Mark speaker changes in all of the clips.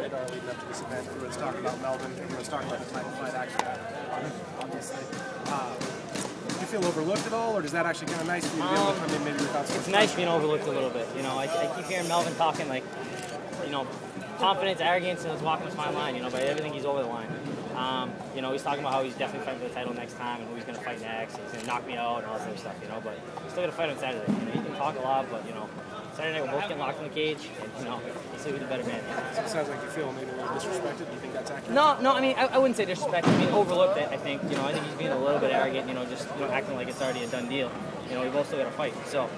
Speaker 1: radar leading up to this event. Everyone's talking about Melvin. Everyone's talking about the title fight, actually, obviously. Do you feel overlooked at all, or is that actually kind of nice for you to be able to come in maybe without some...
Speaker 2: It's nice being overlooked a little bit. You know, I keep hearing Melvin talking like, you know, confidence, arrogance, and he's walking a fine line, you know, but everything he's over the line. You know, he's talking about how he's definitely fighting for the title next time and who he's going to fight next. He's going to knock me out and all this other stuff, you know, but he's still going to fight on Saturday. You know, he can talk a lot, but, you know, Saturday night we're both getting locked in the cage, and, you know, we'll see who's the better man.
Speaker 1: So it sounds like you feel maybe a little disrespected. Do you think that's accurate?
Speaker 2: No, I mean, I wouldn't say disrespected. I mean, overlooked, I think. You know, I think he's being a little bit arrogant, you know, just, you know, acting like it's already a done deal. You know, we both still got to fight. So,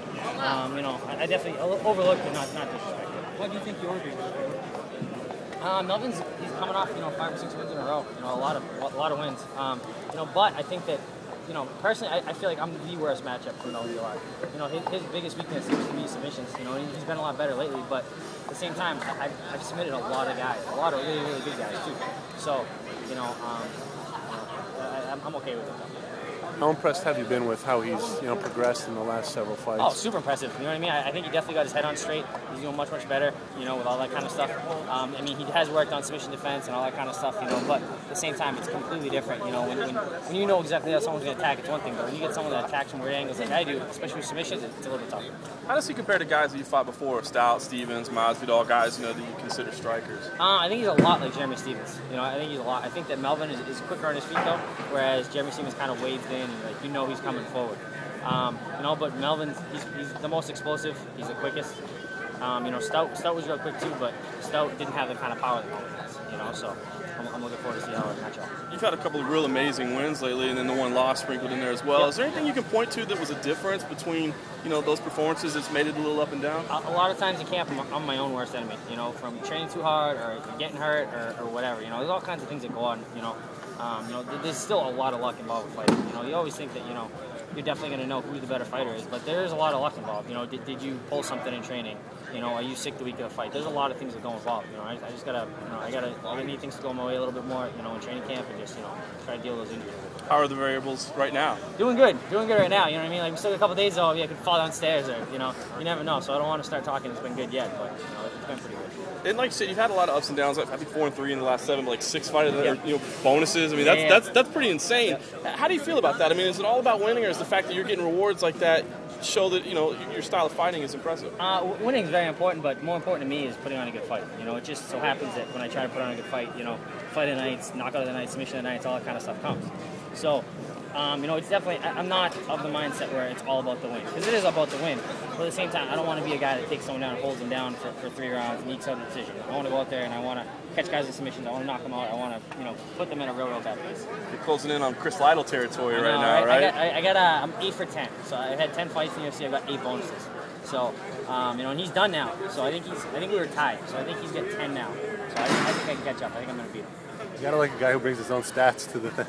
Speaker 2: you know, I definitely overlooked and not disrespected.
Speaker 3: What do you think you're doing?
Speaker 2: Melvin's he's coming off, you know, 5 or 6 wins in a row. You know, a lot of wins. You know, but I think that, you know, personally, I feel like I'm the worst matchup for Melvin Guillard. You know, his biggest weakness seems to be submissions. You know, he's been a lot better lately, but at the same time, I've submitted a lot of guys, a lot of really, really good guys too. So, you know, I'm okay with it.
Speaker 4: How impressed have you been with how he's, you know, progressed in the last several fights?
Speaker 2: Oh, super impressive. You know what I mean? I think he definitely got his head on straight. He's doing much, much better, you know, with all that kind of stuff. I mean, he has worked on submission defense and all that kind of stuff, you know, but at the same time, it's completely different. You know, when you know exactly how someone's going to attack, it's one thing, but when you get someone that attacks from weird angles like I do, especially with submissions, it's a little bit tougher.
Speaker 5: How does he compare to guys that you fought before? Stout, Stevens, Masvidal, guys, you know, that you consider strikers?
Speaker 2: I think he's a lot like Jeremy Stevens. You know, I think he's a lot. I think that Melvin is quicker on his feet, though, whereas Jeremy Stevens kind of wades in and, like, you know, he's coming forward. You know, but Melvin, he's the most explosive. He's the quickest. You know, Stout was real quick too, but Stout didn't have the kind of power that Melvin has. You know, so I'm looking forward to see how it match up.
Speaker 5: You've had a couple of real amazing wins lately, and then the one loss sprinkled in there as well. Yep. Is there anything you can point to that was a difference between, you know, those performances that's made it a little up and down?
Speaker 2: A lot of times in camp, I'm my own worst enemy. You know, from training too hard or getting hurt or whatever. You know, there's all kinds of things that go on. You know, there's still a lot of luck involved with fighting. You know, you always think that, you know, you're definitely going to know who the better fighter is, but there is a lot of luck involved. You know, did you pull something in training? You know, are you sick the week of the fight? There's a lot of things that go involved. You know, I just gotta, you know, I need things to go my way a little bit more. You know, in training camp and just, you know, try to deal with those injuries.
Speaker 5: How are the variables right now?
Speaker 2: Doing good right now. You know what I mean? Like, we still got a couple days though. I could fall downstairs, or, you know, you never know. So I don't want to start talking. It's been good yet, but, you know, it's been pretty good.
Speaker 5: And like you said, you've had a lot of ups and downs. I think 4-3 in the last 7, but like 6 fights, you know, bonuses. I mean, that's pretty insane. Yeah. How do you feel about that? I mean, is it all about winning, or is the fact that you're getting rewards like that show that, you know, your style of fighting is impressive?
Speaker 2: Winning is very important, but more important to me is putting on a good fight. You know, it just so happens that when I try to put on a good fight, you know, fight of the nights, knockout of the night, submission of the nights, all that kind of stuff comes. So, you know, it's definitely, I'm not of the mindset where it's all about the win, because it is about the win. But at the same time, I don't want to be a guy that takes someone down and holds them down for 3 rounds and ekes out a decision. I want to go out there and I want to catch guys in submissions. I want to knock them out. I want to, you know, put them in a real bad place.
Speaker 5: You're closing in on Chris Lytle territory right now, right?
Speaker 2: I'm 8 for 10. So I've had 10 fights in the UFC. I've got 8 bonuses. So, you know, and he's done now. So I think we were tied. So I think he's got 10 now. So I think I can catch up. I think I'm going to beat him.
Speaker 4: You gotta like a guy who brings his own stats to the thing.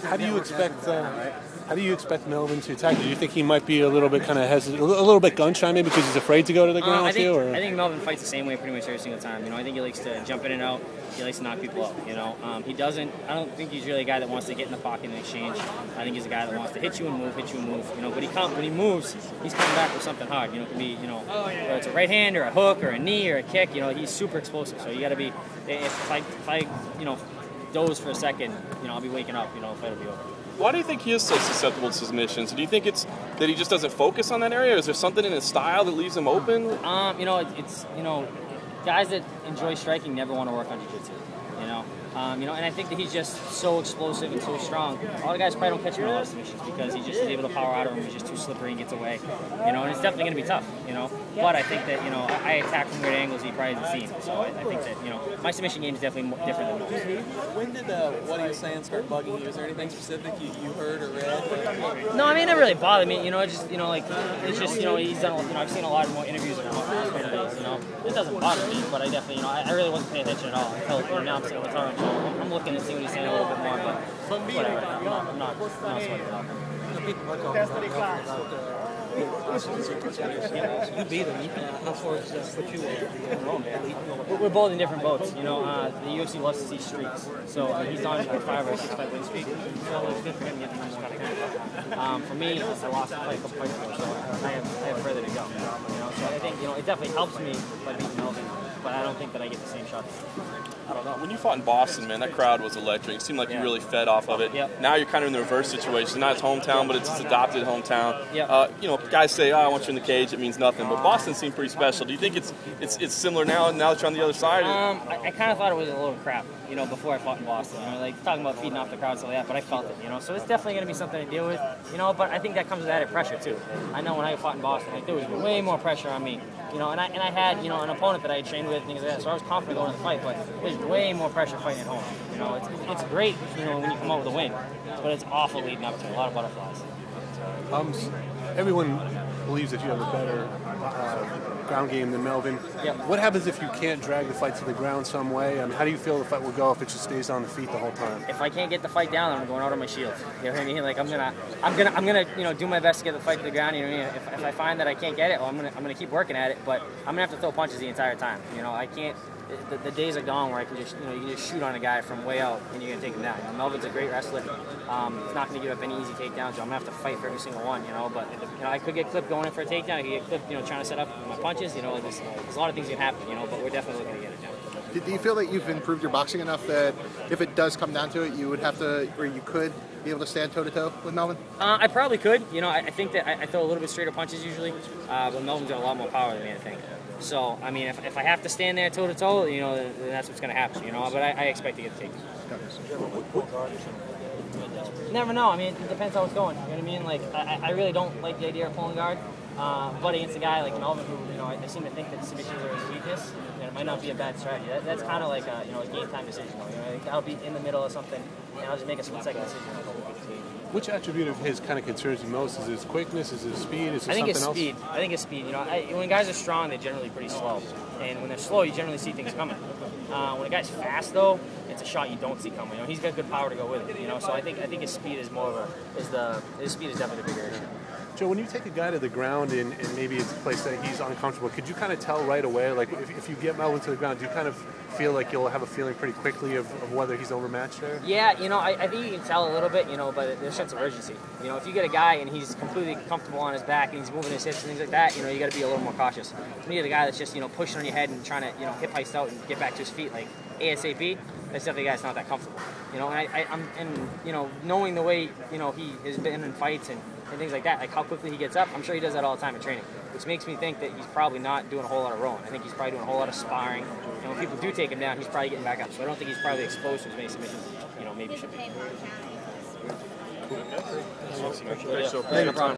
Speaker 4: How do you expect Melvin to attack? Do you think he might be a little bit kind of hesitant, a little bit gun shy, maybe because he's afraid to go to the ground with you? Or?
Speaker 2: I think Melvin fights the same way pretty much every single time. You know, I think he likes to jump in and out. He likes to knock people out. You know, he doesn't. I don't think he's really a guy that wants to get in the pocket and exchange. I think he's a guy that wants to hit you and move. You know, but when he moves, he's coming back with something hard. You know, it can be, you know, whether it's a right hand or a hook or a knee or a kick. You know, he's super explosive. So you got to be. If I you know, doze for a second, you know, I'll be waking up. You know, the fight will be over.
Speaker 5: Why do you think he is so susceptible to submissions? Do you think it's that he just doesn't focus on that area, or is there something in his style that leaves him open?
Speaker 2: You know, it's, you know, guys that enjoy striking never want to work on jiu-jitsu, you know. You know, and I think that he's just so explosive and so strong. All the guys probably don't catch him in a lot of submissions because he just is able to power out of him. He's just too slippery and gets away. You know, and it's definitely going to be tough, you know. But I think that, you know, I attack from weird angles he probably hasn't seen. So I think that, you know, my submission game is definitely different than most.
Speaker 3: When did what he was saying start bugging you? Is there anything specific you heard or read?
Speaker 2: No, I mean, it never really bothered me. You know, it just, you know, like, it's just, you know, he's done, you know, I've seen a lot more interviews with him, you know. It doesn't bother me, but I definitely, you know, I really wasn't paying attention at all until, you know, now I'm sitting with her. I'm looking to see what he's saying a little bit more, but whatever. I'm not sweating it out.
Speaker 3: You beat him. How far is that put you
Speaker 2: We're both in different boats. You know, the UFC loves to see streaks. So he's on like a 5 or 6 fight win streak. So it's good for him getting this kind of game. For me, I lost a fight a couple fights ago, so I have further to go. You know, so I think, you know, it definitely helps me by beating Melvin. but I don't think that I get the same shot.
Speaker 5: I don't know. When you fought in Boston, man, that crowd was electric. It seemed like you really fed off of it.
Speaker 2: Yep.
Speaker 5: Now you're kind of in the reverse situation. Not his hometown, but it's his adopted hometown.
Speaker 2: Yep.
Speaker 5: You know, guys say, "Oh, I want you in the cage." It means nothing. But Boston seemed pretty special. Do you think it's similar now that you're on the other side?
Speaker 2: I kind of thought it was a little crap, you know, before I fought in Boston. You know, like talking about feeding off the crowd and stuff like that, but I felt it, you know. So it's definitely going to be something to deal with, you know. But I think that comes with added pressure too. I know when I fought in Boston, like there was way more pressure on me, you know. And I had, you know, an opponent that I had trained with, things like that. So I was confident going to the fight, but there's way more pressure fighting at home. You know, it's great, you know, when you come out with a win, but it's awful leading up to it. A lot of butterflies.
Speaker 4: Everyone believes that you have a better ground game than Melvin.
Speaker 2: Yep.
Speaker 4: What happens if you can't drag the fight to the ground some way? I mean, how do you feel the fight will go if it just stays on the feet the whole time?
Speaker 2: If I can't get the fight down, I'm going out on my shield. You know what I mean? Like I'm gonna, you know, do my best to get the fight to the ground. You know what I mean? If I find that I can't get it, well, I'm gonna keep working at it. But I'm gonna have to throw punches the entire time. You know, I can't. The days are gone where I can just, you know, you can just shoot on a guy from way out and you're gonna take him down. You know, Melvin's a great wrestler. He's not gonna give up any easy takedowns. So I'm gonna have to fight for every single one. You know, but you know, I could get clipped going in for a takedown. I could get clipped, you know, trying to set up my punches. You know, there's a lot of things that can happen. You know, but we're definitely looking to get it down.
Speaker 6: Do you feel that you've improved your boxing enough that if it does come down to it, you would have to, or you could be able to stand toe-to-toe with Melvin?
Speaker 2: I probably could. You know, I think that I throw a little bit straighter punches usually, but Melvin's got a lot more power than me, I think. So, I mean, if I have to stand there toe-to-toe, you know, then that's what's going to happen, you know. But I expect to get the takedown. Never know. I mean, it depends how it's going. You know what I mean? Like, I really don't like the idea of pulling guard. But against a guy like Melvin, who, you know, I seem to think that submissions are his weakness, then it might not be a bad strategy. That's kind of like a, you know, a game time decision. You know, like I'll be in the middle of something, and I'll just make a split-second decision.
Speaker 4: Which attribute of his kind of concerns you most? Is his quickness? Is his speed? Is it
Speaker 2: I think it's
Speaker 4: something
Speaker 2: speed. I think it's speed. You know, when guys are strong, they're generally pretty slow, and when they're slow, you generally see things coming. When a guy's fast, though, it's a shot you don't see coming. You know, he's got good power to go with it. You know, so I think his speed is more of his speed is definitely the bigger issue.
Speaker 4: Joe, when you take a guy to the ground and maybe it's a place that he's uncomfortable, could you kind of tell right away, like if you get Melvin to the ground, do you kind of feel like you'll have a feeling pretty quickly of whether he's overmatched there?
Speaker 2: Yeah, you know, I think you can tell a little bit, you know, but there's a sense of urgency. You know, if you get a guy and he's completely comfortable on his back and he's moving his hips and things like that, you know, you got to be a little more cautious. When you get a guy that's just, you know, pushing on your head and trying to, you know, hip heist out and get back to his feet like ASAP, that's definitely a guy that's not that comfortable. You know, and you know, knowing the way, you know, he has been in fights and things like that, like how quickly he gets up, I'm sure he does that all the time in training, which makes me think that he's probably not doing a whole lot of rolling. I think he's probably doing a whole lot of sparring, and when people do take him down, he's probably getting back up. So I don't think he's probably exposed to as many submissions, you know, maybe should be.
Speaker 5: Cool. No problem.